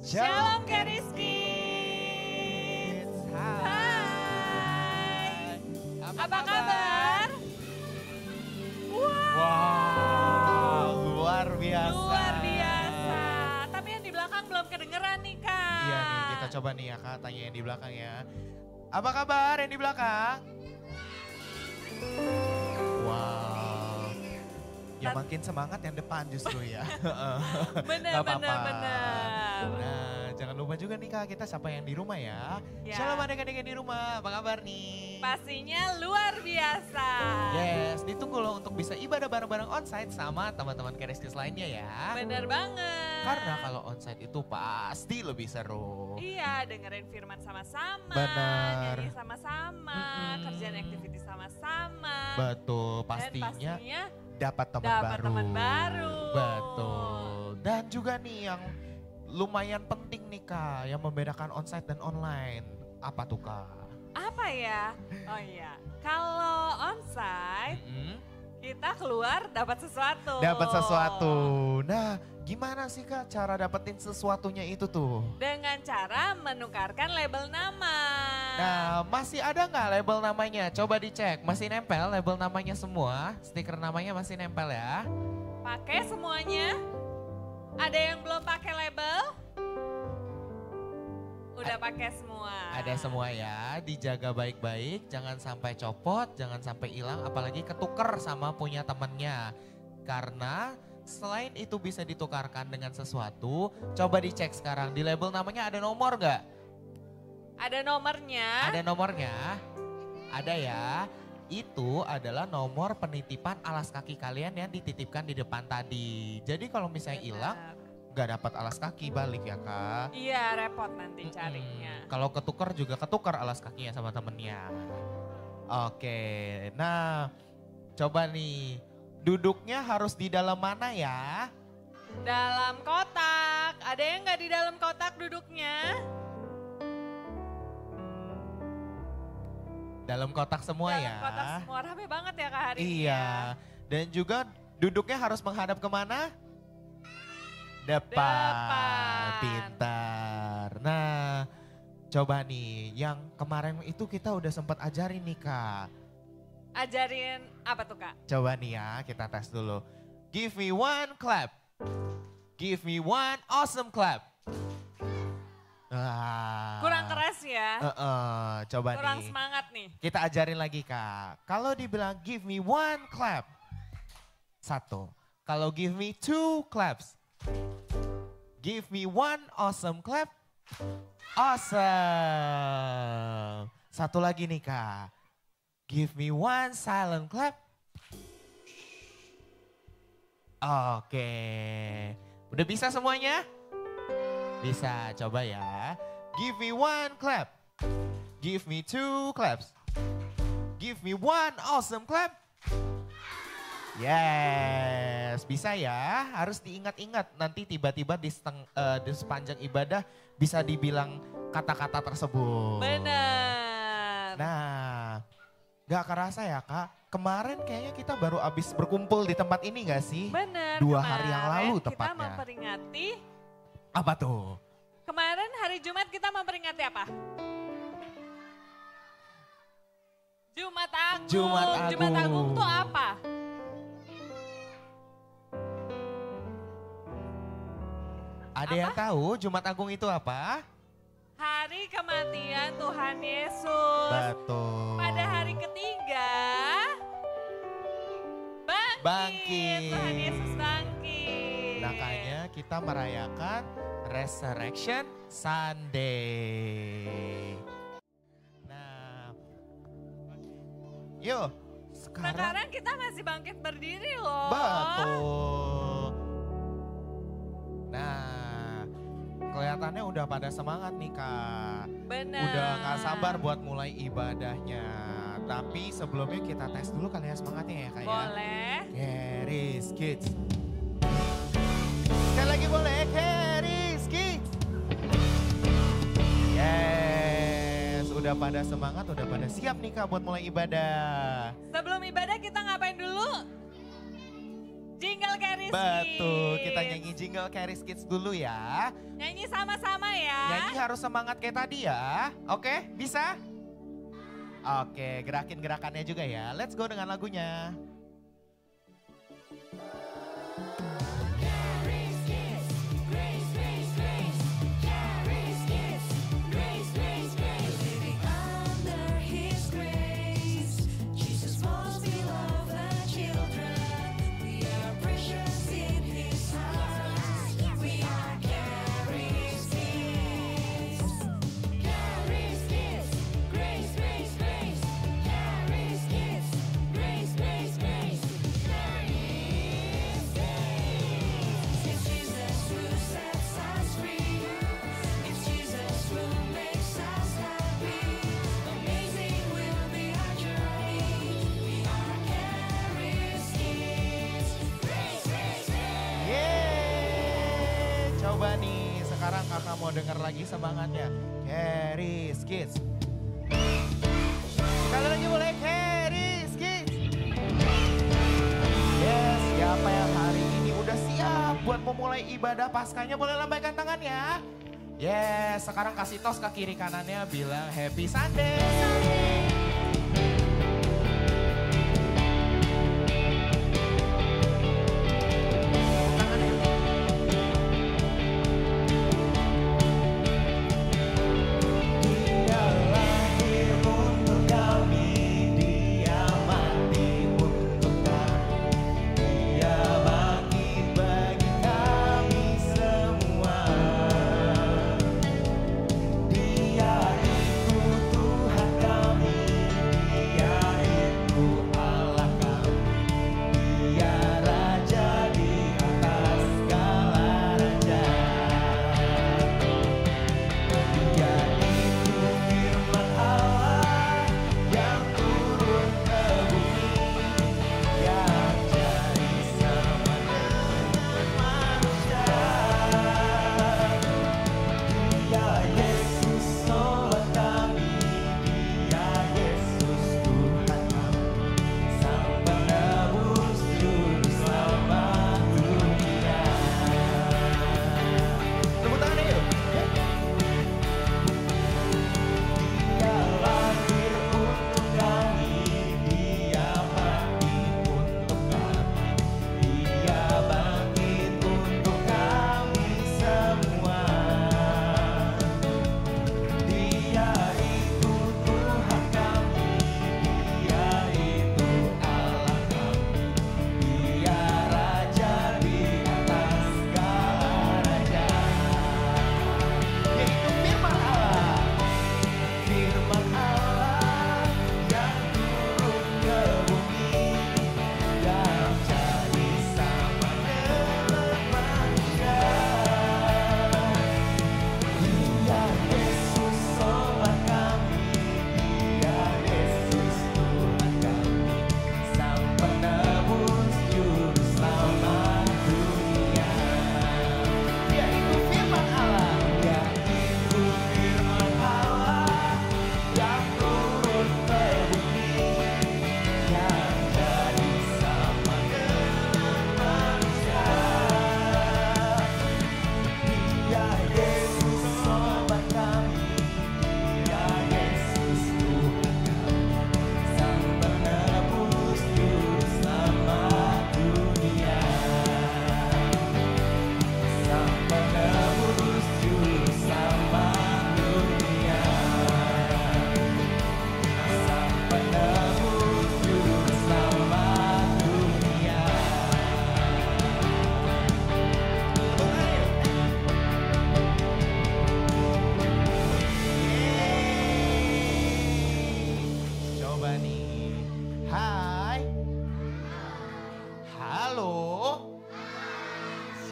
Shalom Rizky. Hai. Apa kabar? Wow, luar biasa. Luar biasa. Tapi yang di belakang belum kedengeran nih Kak. Iya nih, kita coba nih ya Kak, tanya yang di belakang ya. Apa kabar yang di belakang? Wow. Ya makin semangat yang depan justru ya. Bener, Gak apa-apa. bener. Nah, jangan lupa juga nih Kak, kita sapa yang di rumah ya. Ya. Shalom adik-adik yang di rumah, apa kabar nih? Pastinya luar biasa. Yes, ditunggu loh untuk bisa ibadah bareng-bareng onsite sama teman-teman Kerestis lainnya ya. Bener banget. Karena kalau onsite itu pasti lebih seru. Iya, dengerin firman sama-sama. Benar. Nyanyi sama-sama. Kerjaan activity sama-sama. Betul, Dan pastinya pastinya dapat teman dapat baru. teman baru. Betul. Dan juga nih yang lumayan penting nih Kak, yang membedakan onsite dan online. Apa tuh Kak? Apa ya? Oh iya, kalau onsite kita keluar dapat sesuatu. Dapat sesuatu. Nah, gimana sih Kak cara dapetin sesuatunya itu tuh? Dengan cara menukarkan label nama. Nah, masih ada nggak label namanya? Coba dicek, masih nempel label namanya semua? Stiker namanya masih nempel ya? Pakai semuanya? Ada yang belum pakai label? Udah pakai semua. Ada semua ya, dijaga baik-baik, jangan sampai copot, jangan sampai hilang, apalagi ketuker sama punya temennya. Karena selain itu bisa ditukarkan dengan sesuatu, coba dicek sekarang di label namanya ada nomor nggak? Ada nomornya. Ada nomornya, ada ya. Itu adalah nomor penitipan alas kaki kalian yang dititipkan di depan tadi. Jadi kalau misalnya hilang, nggak dapat alas kaki balik ya Kak. Iya, repot nanti carinya. Kalau ketukar juga ketukar alas kakinya sama temennya. Oke, nah coba nih duduknya harus di dalam mana ya? Dalam kotak. Ada yang nggak di dalam kotak duduknya? Dalam kotak semua Dalam ya? kotak semua. Rame banget ya Kak hari ini Iya, ya. dan juga duduknya harus menghadap kemana? Depan. Pintar. Nah, coba nih yang kemarin itu kita udah sempat ajarin nih Kak. Ajarin apa tuh Kak? Coba nih ya, kita tes dulu. Give me one clap. Give me one awesome clap. Kurang keras ya. Coba Kurang nih. semangat nih. Kita ajarin lagi Kak. Kalau dibilang give me one clap. 1. Kalau give me 2 claps. Give me one awesome clap. Awesome. 1 lagi nih Kak. Give me one silent clap. Oke. Udah bisa semuanya? Bisa, coba ya. Give me one clap. Give me 2 claps. Give me one awesome clap. Yes, bisa ya. Harus diingat-ingat. Nanti tiba-tiba di sepanjang ibadah bisa dibilang kata-kata tersebut. Benar. Nah, gak kerasa ya Kak. Kemarin kayaknya kita baru habis berkumpul di tempat ini gak sih? Benar. 2 hari yang lalu Kita tepatnya. memperingati. Apa tuh? Kemarin hari Jumat kita memperingati apa? Jumat Agung. Jumat Agung. Jumat Agung tuh apa? Ada yang tahu Jumat Agung itu apa? Hari kematian Tuhan Yesus. Betul. Pada hari ketiga, bangkit. Tuhan Yesus bangkit. Makanya kita merayakan Resurrection Sunday. Nah, yuk Sekarang kita masih bangkit berdiri loh. Betul. Nah, kelihatannya udah pada semangat nih Kak. Benar. Udah gak sabar buat mulai ibadahnya. Tapi sebelumnya kita tes dulu kali ya semangatnya ya Kak ya. Boleh. Keris Kids. Sekali lagi boleh, Keris Kids. Yes, udah pada semangat, udah pada siap nih Kak buat mulai ibadah. Sebelum ibadah kita ngapain dulu? Jingle Caris Betul, Kids. kita nyanyi jingle Caris Kids dulu ya. Nyanyi sama-sama ya. Nyanyi harus semangat kayak tadi ya. Oke, bisa? Oke, gerakin gerakannya juga ya. Let's go dengan lagunya. Coba nih, sekarang kakak mau denger lagi semangatnya. Caris Kids. Sekali lagi boleh, Caris Kids. Yes, siapa yang hari ini udah siap buat memulai ibadah Paskahnya boleh lambaikan tangannya. Yes, sekarang kasih tos ke kiri kanannya bilang Happy Sunday.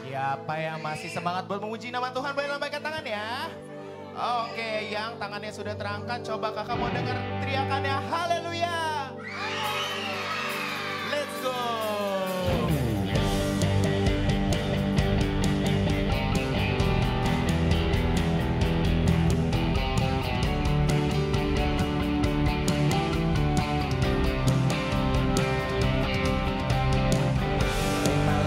Siapa yang masih semangat buat memuji nama Tuhan, boleh lambaikan tangan ya. Oke, yang tangannya sudah terangkat, coba kakak mau dengar teriakannya haleluya. Let's go. Terima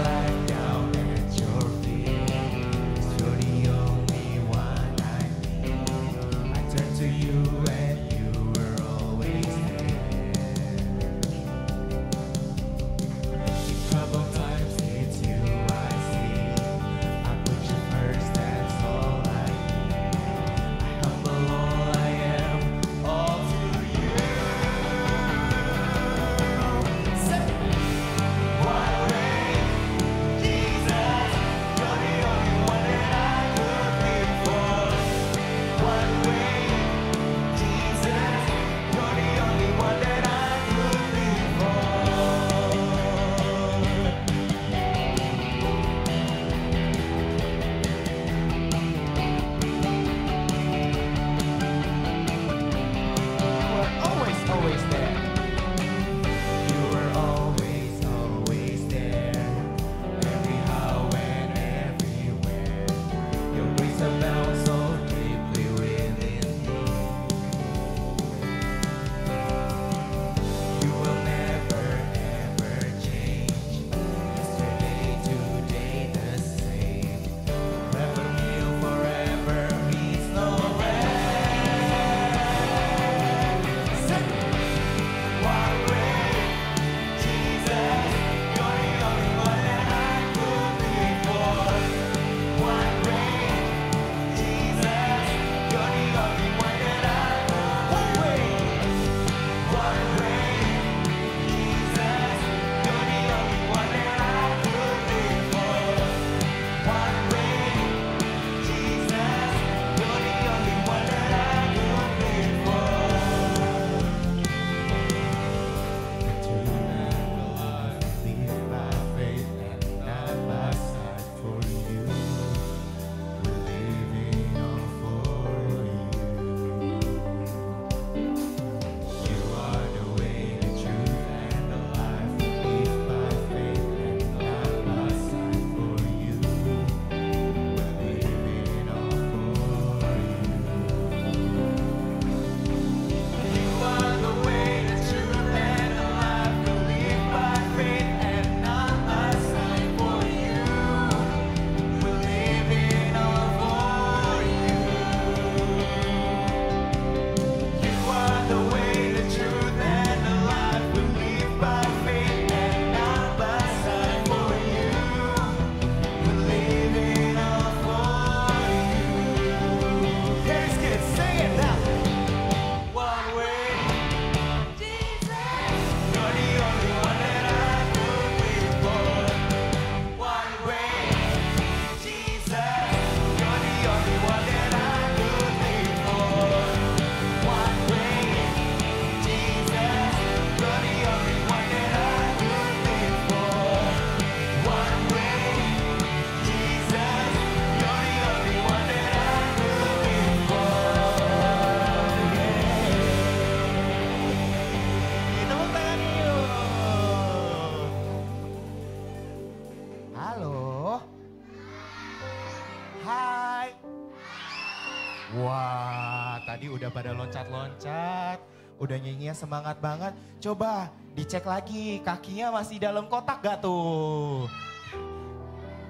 loncat. Udah nyanyinya semangat banget. Coba dicek lagi kakinya masih dalam kotak gak tuh?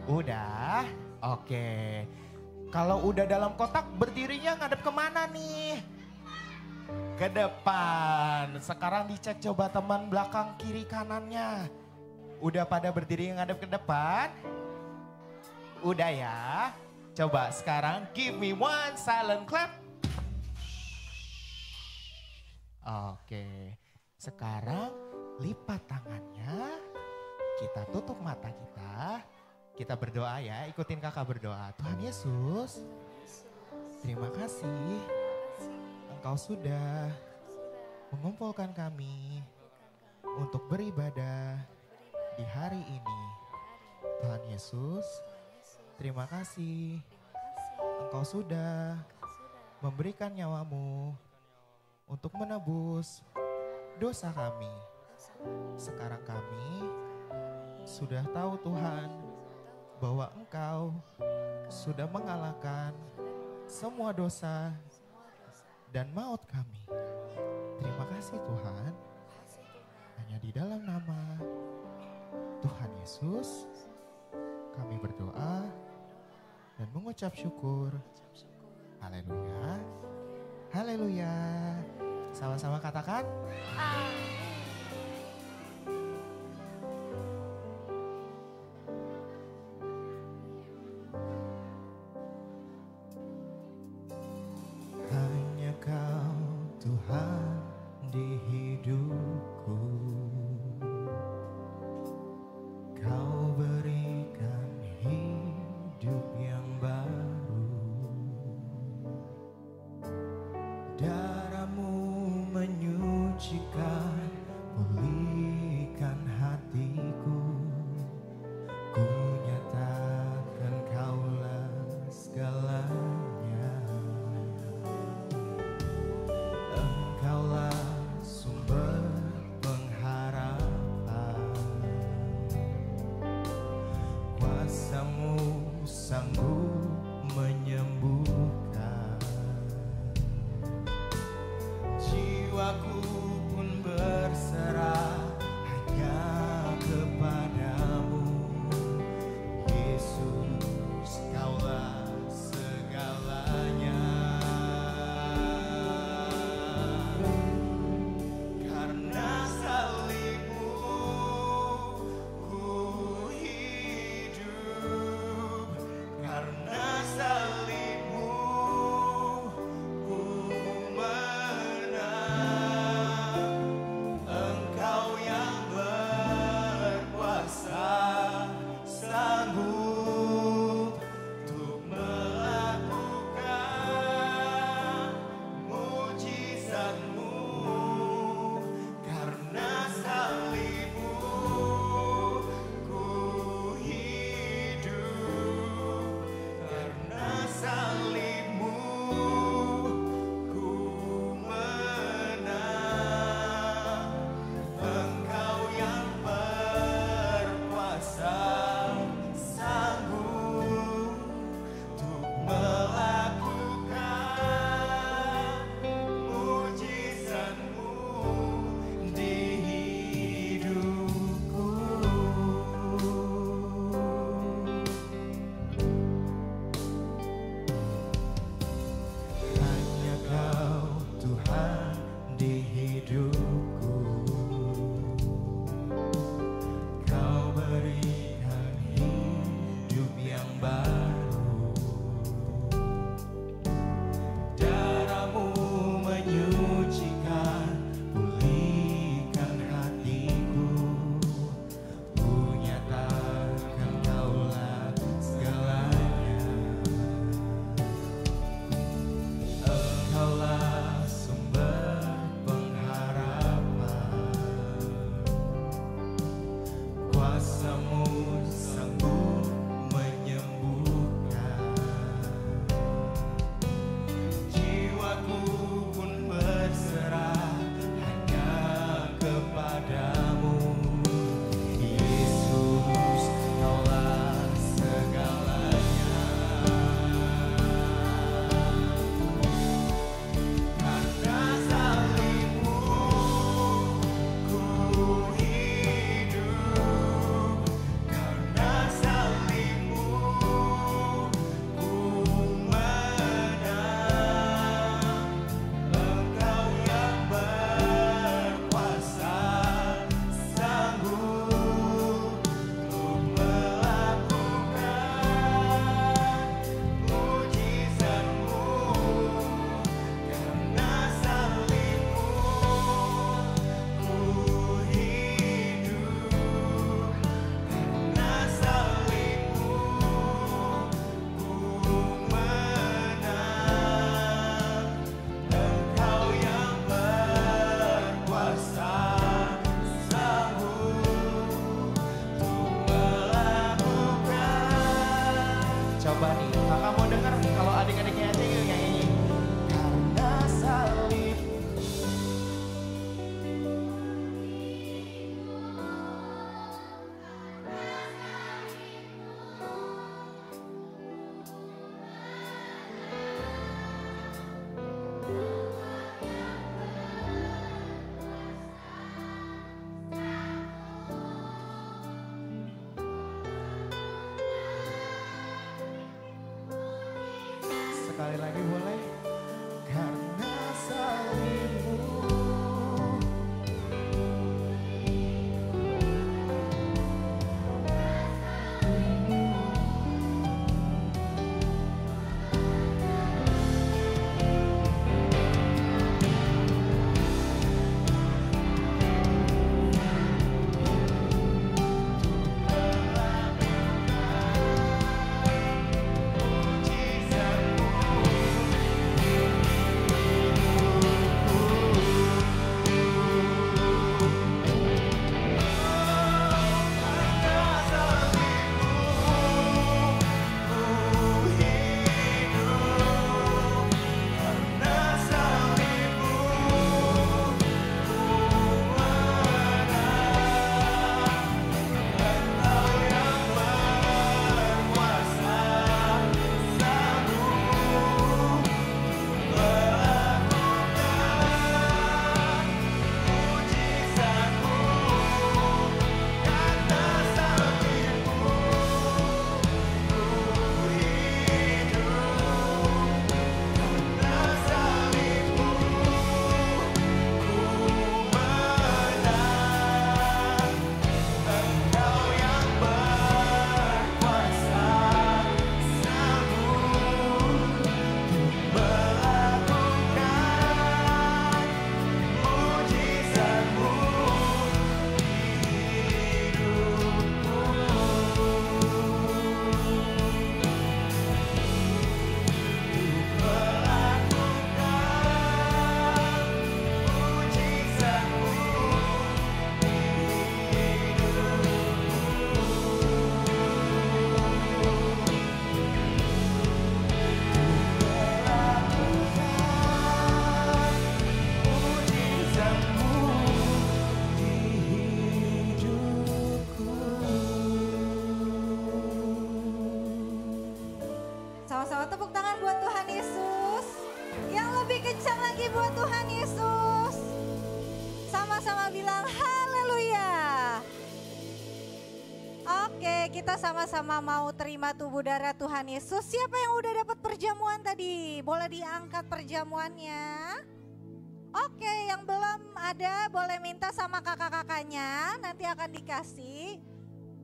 Udah? Oke. Kalau udah dalam kotak berdirinya ngadep kemana nih? Ke depan. Sekarang dicek coba teman belakang kiri kanannya. Udah pada berdiri ngadep ke depan? Udah ya. Coba sekarang give me one silent clap. Oke. Sekarang lipat tangannya. Kita tutup mata kita. Kita berdoa ya, ikutin kakak berdoa. Tuhan Yesus, terima kasih Engkau sudah mengumpulkan kami untuk beribadah di hari ini. Tuhan Yesus, terima kasih Engkau sudah memberikan nyawamu untuk menebus dosa kami. Sekarang kami sudah tahu Tuhan bahwa Engkau sudah mengalahkan semua dosa dan maut kami. Terima kasih Tuhan. Hanya di dalam nama Tuhan Yesus kami berdoa dan mengucap syukur. Haleluya. Haleluya. Sama-sama katakan. Amin. Hanya Kau Tuhan di hidupku. Kau berikan hidup yang baru. Darah-Mu menyucikan, pulihkan hatiku. Ku nyatakan Kaulah segalanya. Engkaulah sumber pengharapan. Kuasa-Mu sanggup menyembuhkan. Jiwaku pun berserah hanya kepadamu. Yesus, Kaulah segalanya. Karena salib-Mu ku hidup. Karena salib-Mu ku menang. sama-sama bilang haleluya. Oke, kita sama-sama mau terima tubuh darah Tuhan Yesus. Siapa yang udah dapat perjamuan tadi? Boleh diangkat perjamuannya. Oke, yang belum ada boleh minta sama kakak-kakaknya, nanti akan dikasih.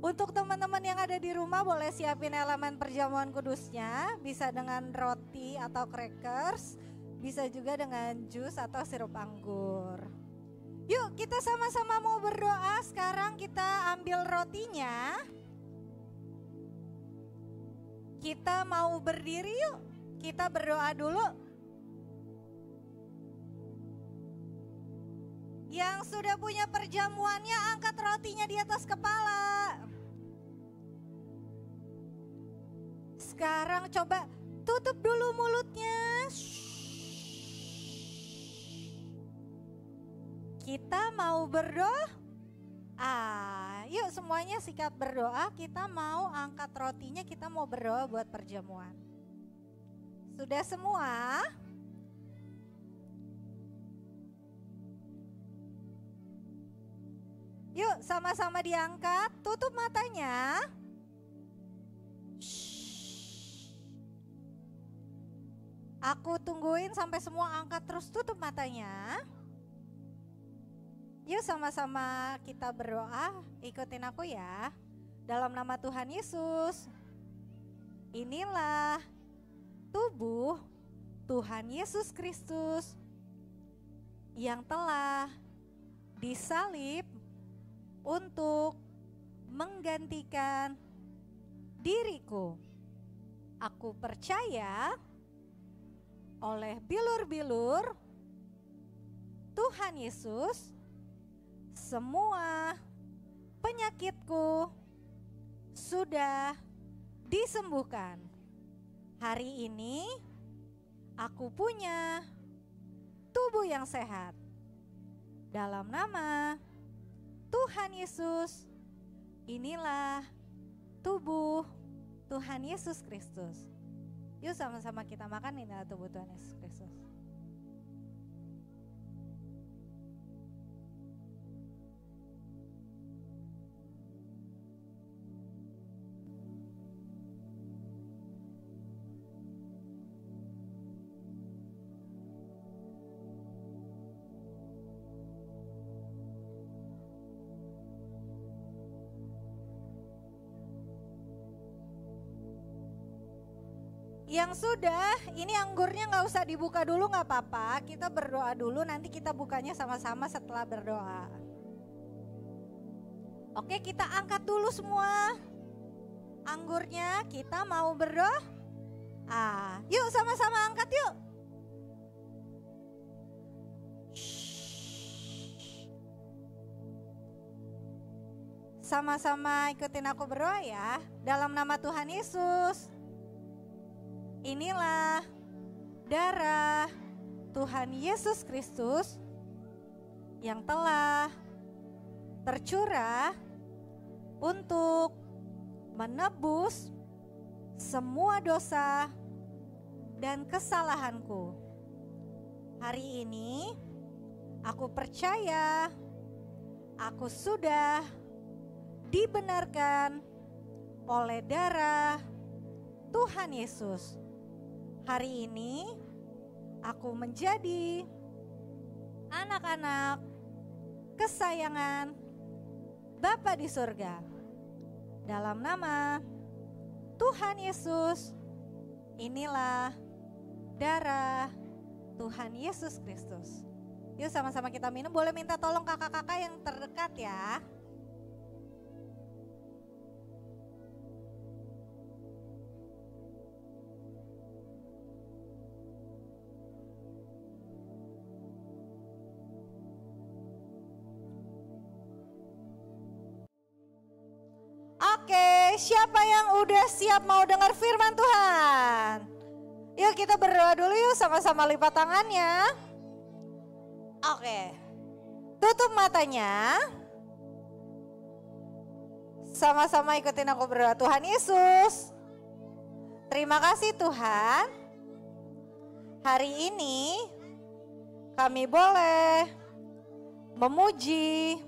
Untuk teman-teman yang ada di rumah boleh siapin elemen perjamuan kudusnya, bisa dengan roti atau crackers, bisa juga dengan jus atau sirup anggur. Yuk kita sama-sama mau berdoa, sekarang kita ambil rotinya. Kita mau berdiri yuk, kita berdoa dulu. Yang sudah punya perjamuannya angkat rotinya di atas kepala. Sekarang coba tutup dulu mulutnya. Kita mau berdoa. Yuk semuanya sikat berdoa. Kita mau angkat rotinya, kita mau berdoa buat perjamuan. Sudah semua? Yuk sama-sama diangkat, tutup matanya. Aku tungguin sampai semua angkat terus, tutup matanya. Yuk sama-sama kita berdoa, ikutin aku ya. Dalam nama Tuhan Yesus, inilah tubuh Tuhan Yesus Kristus yang telah disalib untuk menggantikan diriku. Aku percaya oleh bilur-bilur Tuhan Yesus, semua penyakitku sudah disembuhkan. Hari ini aku punya tubuh yang sehat. Dalam nama Tuhan Yesus, inilah tubuh Tuhan Yesus Kristus. Yuk sama-sama kita makan, inilah tubuh Tuhan Yesus Kristus. Yang sudah, ini anggurnya nggak usah dibuka dulu, nggak apa-apa. Kita berdoa dulu, nanti kita bukanya sama-sama setelah berdoa. Oke, kita angkat dulu semua anggurnya. Kita mau berdoa. Yuk sama-sama angkat yuk. Sama-sama ikutin aku berdoa ya. Dalam nama Tuhan Yesus. Inilah darah Tuhan Yesus Kristus yang telah tercurah untuk menebus semua dosa dan kesalahanku. Hari ini aku percaya aku sudah dibenarkan oleh darah Tuhan Yesus. Hari ini aku menjadi anak-anak kesayangan Bapa di surga. Dalam nama Tuhan Yesus, inilah darah Tuhan Yesus Kristus. Yuk sama-sama kita minum, boleh minta tolong kakak-kakak yang terdekat ya. Oke, siapa yang udah siap mau dengar firman Tuhan? Yuk kita berdoa dulu yuk, sama-sama lipat tangannya. Oke, tutup matanya. Sama-sama ikutin aku berdoa. Tuhan Yesus, terima kasih Tuhan. Hari ini kami boleh memuji,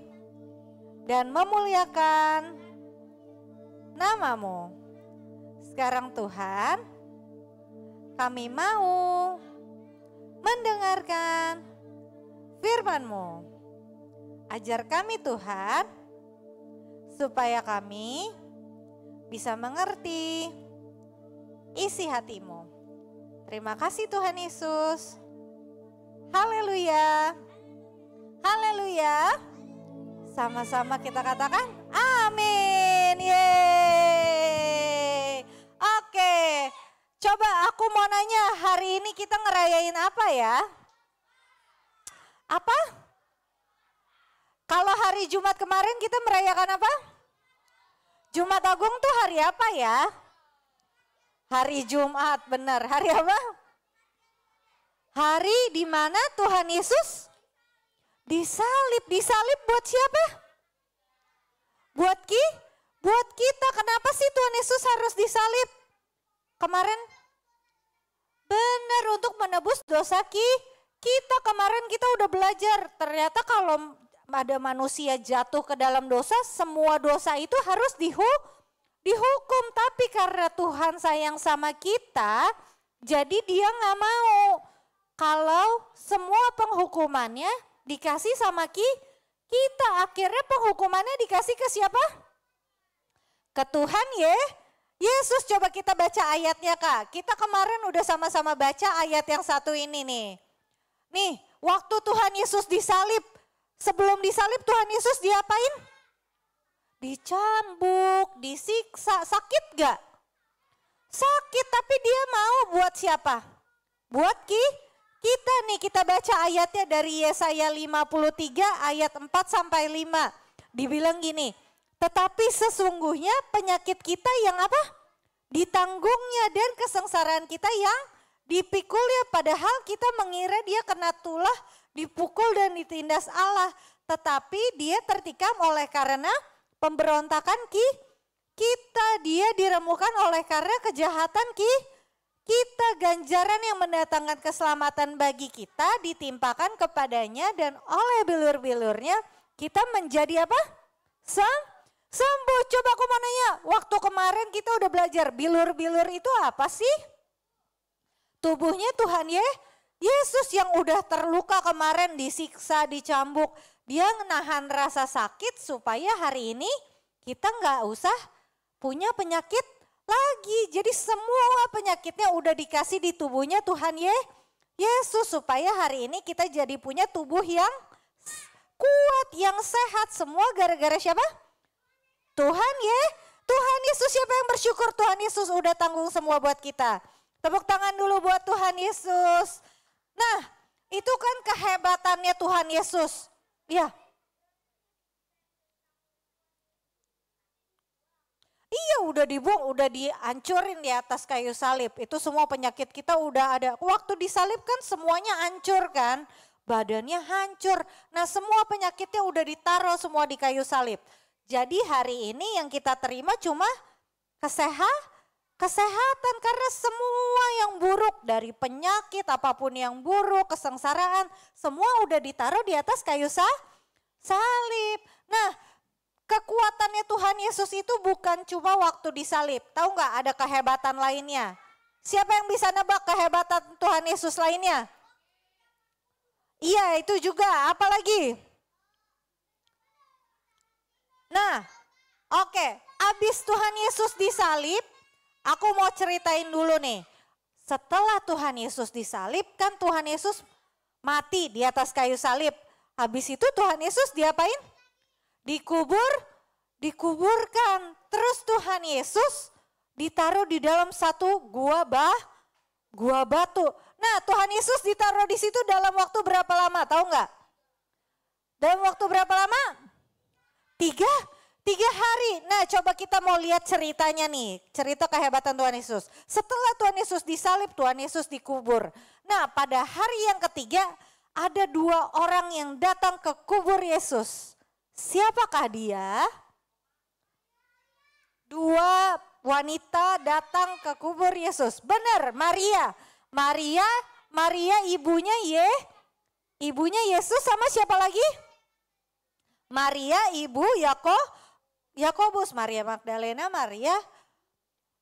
dan memuliakan nama-Mu. Sekarang Tuhan, kami mau mendengarkan firman-Mu. Ajar kami Tuhan, supaya kami bisa mengerti isi hati-Mu. Terima kasih Tuhan Yesus. Haleluya. Haleluya. Sama-sama kita katakan amin. Yeay. Oke. Coba aku mau nanya, hari ini kita ngerayain apa ya? Apa? Kalau hari Jumat kemarin kita merayakan apa? Jumat Agung tuh hari apa ya? Hari Jumat, benar. Hari apa? Hari di mana Tuhan Yesus disalib. Disalib buat siapa? Buat kita. Kenapa sih Tuhan Yesus harus disalib? Kemarin benar, untuk menebus dosa kita. Kemarin kita udah belajar, ternyata kalau ada manusia jatuh ke dalam dosa, semua dosa itu harus dihukum. Tapi karena Tuhan sayang sama kita, jadi dia gak mau kalau semua penghukumannya dikasih sama kita. Akhirnya penghukumannya dikasih ke siapa? Ke Tuhan Yesus. Coba kita baca ayatnya Kak. Kita kemarin udah sama-sama baca ayat yang satu ini nih. Nih, waktu Tuhan Yesus disalib, sebelum disalib Tuhan Yesus diapain? Dicambuk, disiksa, sakit gak? Sakit, tapi dia mau buat siapa? Buat kita nih, kita baca ayatnya dari Yesaya 53 ayat 4 sampai 5. Dibilang gini, tetapi sesungguhnya penyakit kita yang apa? Ditanggungnya, dan kesengsaraan kita yang dipikulnya. Padahal kita mengira dia kena tulah, dipukul dan ditindas Allah. Tetapi dia tertikam oleh karena pemberontakan kita. Dia diremukan oleh karena kejahatan kita. Ganjaran yang mendatangkan keselamatan bagi kita ditimpakan kepadanya, dan oleh bilur-bilurnya kita menjadi apa? Sembuh. Coba aku mau nanya, waktu kemarin kita udah belajar bilur-bilur itu apa sih? Tubuhnya Tuhan Yesus yang udah terluka kemarin, disiksa, dicambuk. Dia menahan rasa sakit supaya hari ini kita nggak usah punya penyakit lagi. Jadi semua penyakitnya udah dikasih di tubuhnya Tuhan Yesus, supaya hari ini kita jadi punya tubuh yang kuat, yang sehat. Semua gara-gara siapa? Tuhan Yesus. Siapa yang bersyukur Tuhan Yesus udah tanggung semua buat kita? Tepuk tangan dulu buat Tuhan Yesus. Nah, itu kan kehebatannya Tuhan Yesus. Ya. Iya, udah dibuang, udah dihancurin di atas kayu salib. Itu semua penyakit kita udah ada. Waktu disalib kan semuanya hancur kan? Badannya hancur. Nah, semua penyakitnya udah ditaruh semua di kayu salib. Jadi hari ini yang kita terima cuma kesehatan, karena semua yang buruk, dari penyakit apapun yang buruk, kesengsaraan, semua udah ditaruh di atas kayu salib. Nah, kekuatannya Tuhan Yesus itu bukan cuma waktu disalib. Tahu nggak, ada kehebatan lainnya? Siapa yang bisa nebak kehebatan Tuhan Yesus lainnya? Iya, itu juga. Apalagi? Nah, oke. Abis Tuhan Yesus disalib, aku mau ceritain dulu nih. Setelah Tuhan Yesus disalib, kan Tuhan Yesus mati di atas kayu salib. Habis itu Tuhan Yesus diapain? Dikuburkan. Terus Tuhan Yesus ditaruh di dalam satu gua batu. Nah, Tuhan Yesus ditaruh di situ dalam waktu berapa lama? Tahu nggak? Dalam waktu berapa lama? Tiga hari. Nah, coba kita mau lihat ceritanya nih. Cerita kehebatan Tuhan Yesus. Setelah Tuhan Yesus disalib, Tuhan Yesus dikubur. Nah, pada hari yang ketiga ada 2 orang yang datang ke kubur Yesus. Siapakah dia? 2 wanita datang ke kubur Yesus. Benar, Maria. Maria ibunya Yesus, sama siapa lagi? Maria ibu Yakobus, Maria Magdalena, Maria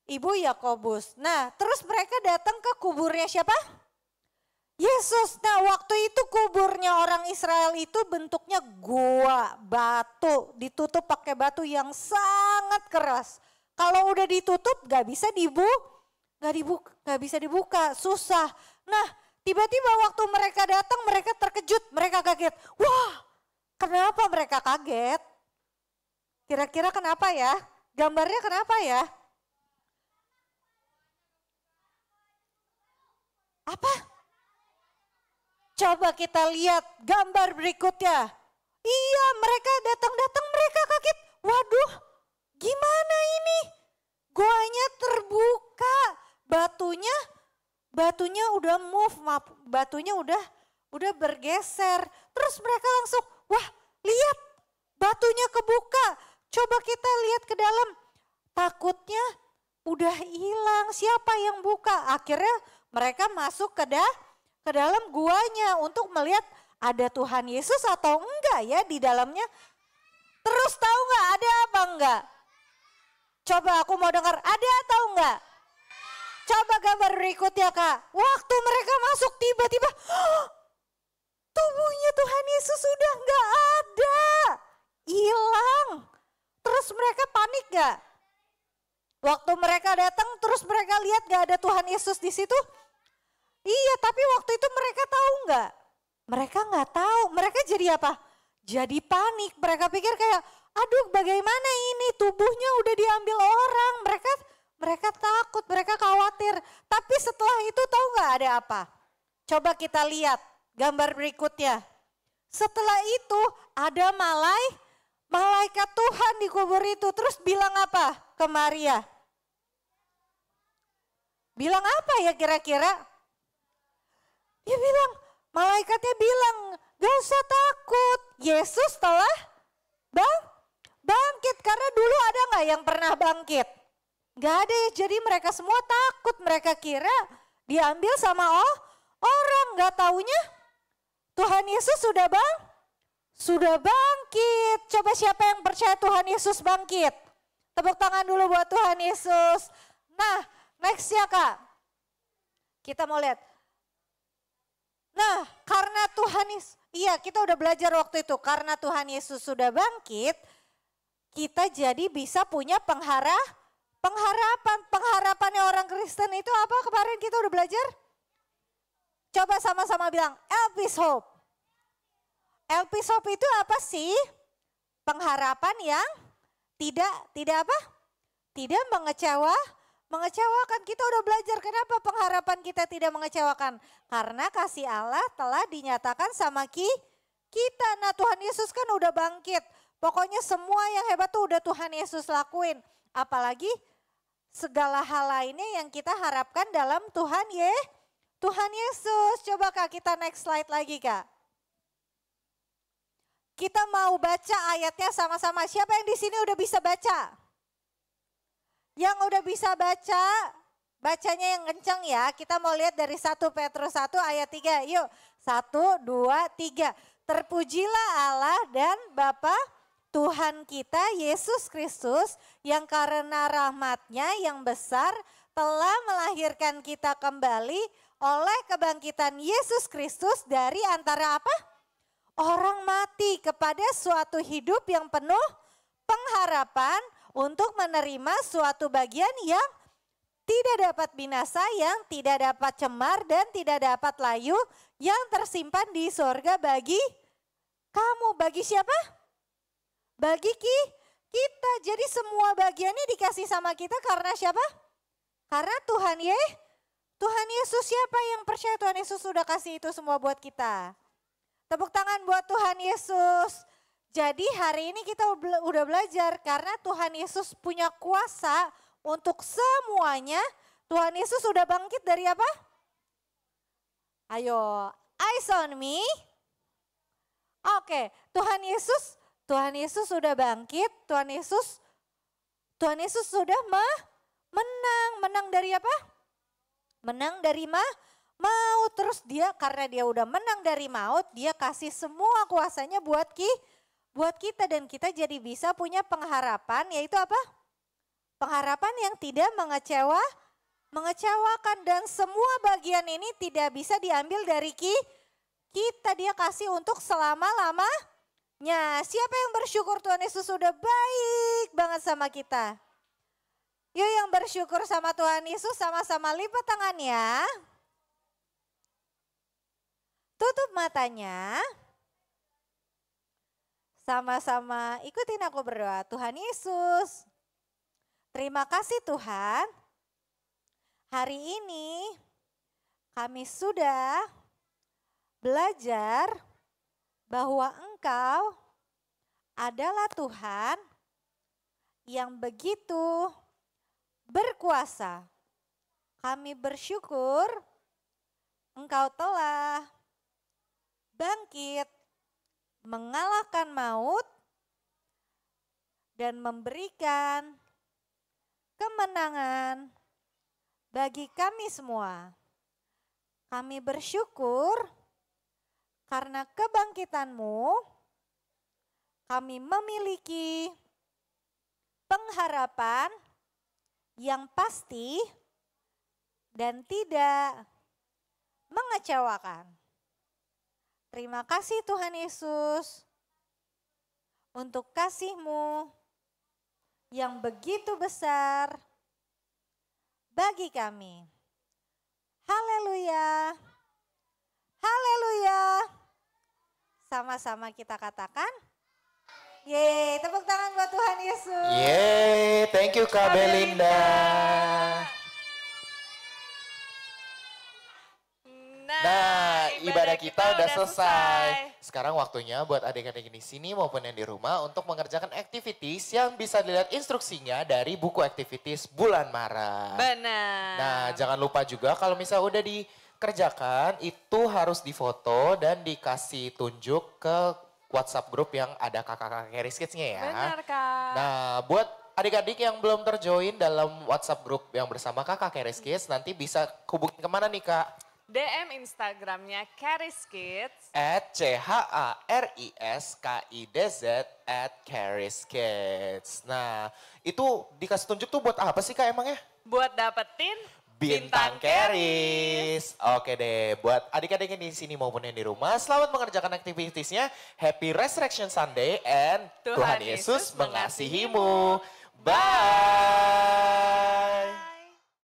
ibu Yakobus. Nah, terus mereka datang ke kuburnya siapa? Yesus. Nah, waktu itu kuburnya orang Israel itu bentuknya gua, batu, ditutup pakai batu yang sangat keras. Kalau udah ditutup gak bisa dibuka, susah. Nah, tiba-tiba waktu mereka datang mereka terkejut, mereka kaget. Wah, kenapa mereka kaget? Kira-kira kenapa ya? Gambarnya kenapa ya? Apa? Coba kita lihat gambar berikutnya. Iya, mereka datang mereka kaget. Waduh, gimana ini? Goanya terbuka, batunya udah move, batunya udah bergeser. Terus mereka langsung, wah lihat batunya kebuka. Coba kita lihat ke dalam. Takutnya udah hilang, siapa yang buka? Akhirnya mereka masuk ke dalam guanya untuk melihat ada Tuhan Yesus atau enggak ya di dalamnya. Terus tahu enggak ada apa enggak? Coba aku mau dengar, ada atau enggak? Coba gambar berikutnya Kak. Waktu mereka masuk tiba-tiba tubuhnya Tuhan Yesus sudah enggak ada. Hilang. Terus mereka panik enggak? Waktu mereka datang terus mereka lihat enggak ada Tuhan Yesus di situ? Iya, tapi waktu itu mereka tahu enggak? Mereka enggak tahu. Mereka jadi apa? Jadi panik. Mereka pikir kayak, aduh bagaimana ini tubuhnya udah diambil orang. Mereka takut, mereka khawatir. Tapi setelah itu tahu enggak ada apa? Coba kita lihat gambar berikutnya. Setelah itu ada malaikat Tuhan di kubur itu. Terus bilang apa ke Maria? Bilang apa ya kira-kira? Dia bilang, malaikatnya bilang, gak usah takut. Yesus telah bangkit. Karena dulu ada gak yang pernah bangkit? Gak ada ya, jadi mereka semua takut. Mereka kira diambil sama orang. Gak taunya Tuhan Yesus sudah bangkit. Coba siapa yang percaya Tuhan Yesus bangkit? Tepuk tangan dulu buat Tuhan Yesus. Nah, next ya Kak. Kita mau lihat. Nah, karena Tuhan Yesus, iya kita udah belajar waktu itu, karena Tuhan Yesus sudah bangkit, kita jadi bisa punya pengharapan. Pengharapannya orang Kristen itu apa kemarin kita udah belajar? Coba sama-sama bilang, Elpis Hope. Elpis Hope itu apa sih? Pengharapan yang tidak apa? Tidak mengecewakan. Kita udah belajar kenapa pengharapan kita tidak mengecewakan. Karena kasih Allah telah dinyatakan sama kita. Nah Tuhan Yesus kan udah bangkit. Pokoknya semua yang hebat tuh udah Tuhan Yesus lakuin. Apalagi segala hal lainnya yang kita harapkan dalam Tuhan Yesus. Coba Kak kita next slide lagi Kak. Kita mau baca ayatnya sama-sama. Siapa yang di sini udah bisa baca? Yang udah bisa baca, bacanya yang kencang ya. Kita mau lihat dari 1 Petrus 1 ayat 3. Yuk, 1, 2, 3. Terpujilah Allah dan Bapa Tuhan kita Yesus Kristus yang karena rahmat-Nya yang besar telah melahirkan kita kembali oleh kebangkitan Yesus Kristus dari antara apa? Orang mati kepada suatu hidup yang penuh pengharapan untuk menerima suatu bagian yang tidak dapat binasa, yang tidak dapat cemar dan tidak dapat layu, yang tersimpan di sorga bagi kamu. Bagi siapa? Bagi kita. Jadi semua bagiannya dikasih sama kita karena siapa? Karena Tuhan Yesus. Siapa yang percaya Tuhan Yesus sudah kasih itu semua buat kita? Tepuk tangan buat Tuhan Yesus. Jadi hari ini kita udah belajar karena Tuhan Yesus punya kuasa untuk semuanya. Tuhan Yesus sudah bangkit dari apa? Ayo, eyes on me. Oke, Tuhan Yesus sudah bangkit. Tuhan Yesus sudah menang dari apa? Menang dari maut. Terus dia karena dia udah menang dari maut, dia kasih semua kuasanya buat buat kita dan kita jadi bisa punya pengharapan, yaitu apa? Pengharapan yang tidak mengecewakan, dan semua bagian ini tidak bisa diambil dari kita. Dia kasih untuk selama-lamanya. Siapa yang bersyukur Tuhan Yesus sudah baik banget sama kita? Yuk yang bersyukur sama Tuhan Yesus sama-sama lipat tangannya. Tutup matanya. Sama-sama ikutin aku berdoa. Tuhan Yesus, terima kasih Tuhan. Hari ini kami sudah belajar bahwa Engkau adalah Tuhan yang begitu berkuasa. Kami bersyukur Engkau telah bangkit, mengalahkan maut, dan memberikan kemenangan bagi kami semua. Kami bersyukur karena kebangkitan-Mu, kami memiliki pengharapan yang pasti dan tidak mengecewakan. Terima kasih Tuhan Yesus untuk kasih-Mu yang begitu besar bagi kami. Haleluya, haleluya. Sama-sama kita katakan, yeay, tepuk tangan buat Tuhan Yesus. Yeay, thank you Kak Belinda. Nah, ibadah kita udah selesai. Sekarang waktunya buat adik-adik di sini maupun yang di rumah untuk mengerjakan activities yang bisa dilihat instruksinya dari buku activities bulan Maret. Benar. Nah, jangan lupa juga kalau misalnya udah dikerjakan itu harus difoto dan dikasih tunjuk ke WhatsApp grup yang ada kakak-kakak Carry Kids-nya ya. Benar Kak. Nah, buat adik-adik yang belum terjoin dalam WhatsApp grup yang bersama kakak Carry Kids, nanti bisa hubungin kemana nih Kak? DM Instagramnya Carry Kids @CHARISKIDZ @CarysKids. Nah, itu dikasih tunjuk tuh buat apa sih Kak emangnya? buat dapetin Bintang Carys. Oke deh, buat adik-adik yang di sini maupun yang di rumah, selamat mengerjakan aktivitasnya. Happy Resurrection Sunday and Tuhan Yesus mengasihimu. Bye.